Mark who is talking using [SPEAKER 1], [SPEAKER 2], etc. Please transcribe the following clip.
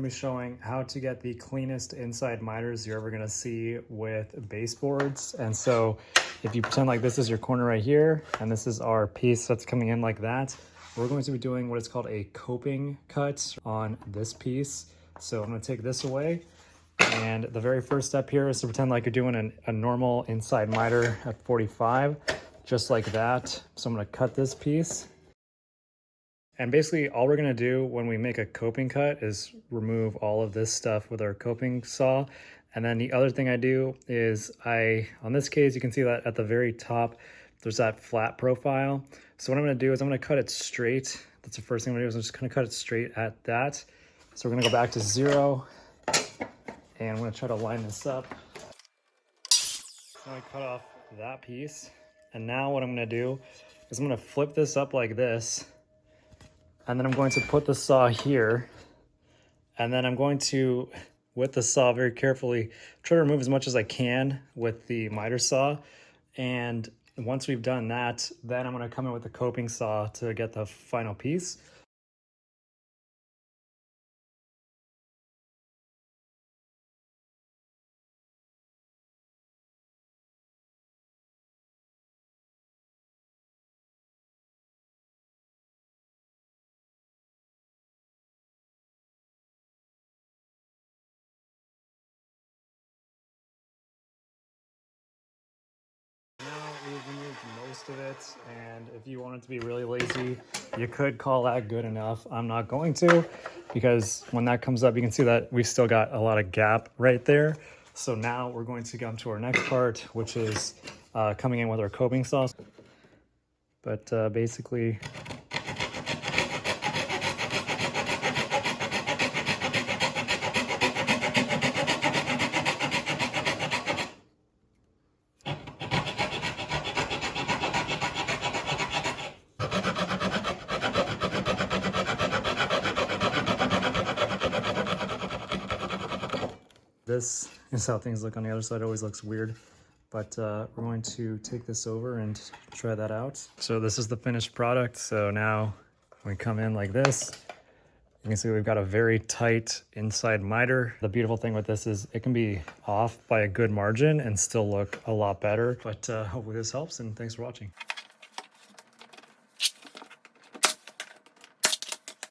[SPEAKER 1] be showing how to get the cleanest inside miters you're ever gonna see with baseboards. And so if you pretend like this is your corner right here, and this is our piece that's coming in like that, we're going to be doing what is called a coping cut on this piece. So I'm gonna take this away. And the very first step here is to pretend like you're doing a normal inside miter at 45, just like that. So I'm gonna cut this piece. And basically all we're gonna do when we make a coping cut is remove all of this stuff with our coping saw. And then the other thing I do is on this case, you can see that at the very top, there's that flat profile. So what I'm gonna do is I'm gonna cut it straight. That's the first thing I'm gonna do is I'm just gonna cut it straight at that. So we're gonna go back to 0. And I'm gonna try to line this up. So I cut off that piece. And now what I'm gonna do is I'm gonna flip this up like this. And then I'm going to put the saw here. And then I'm going to, with the saw very carefully, try to remove as much as I can with the miter saw. And once we've done that, then I'm gonna come in with the coping saw to get the final piece. We've removed most of it, and if you wanted to be really lazy, you could call that good enough. I'm not going to, because when that comes up, you can see that we still got a lot of gap right there. So now we're going to come to our next part, which is coming in with our coping saw. But basically, this is how things look on the other side. It always looks weird, but we're going to take this over and try that out. So this is the finished product. So now we come in like this. You can see we've got a very tight inside miter. The beautiful thing with this is it can be off by a good margin and still look a lot better. But hopefully this helps, and thanks for watching.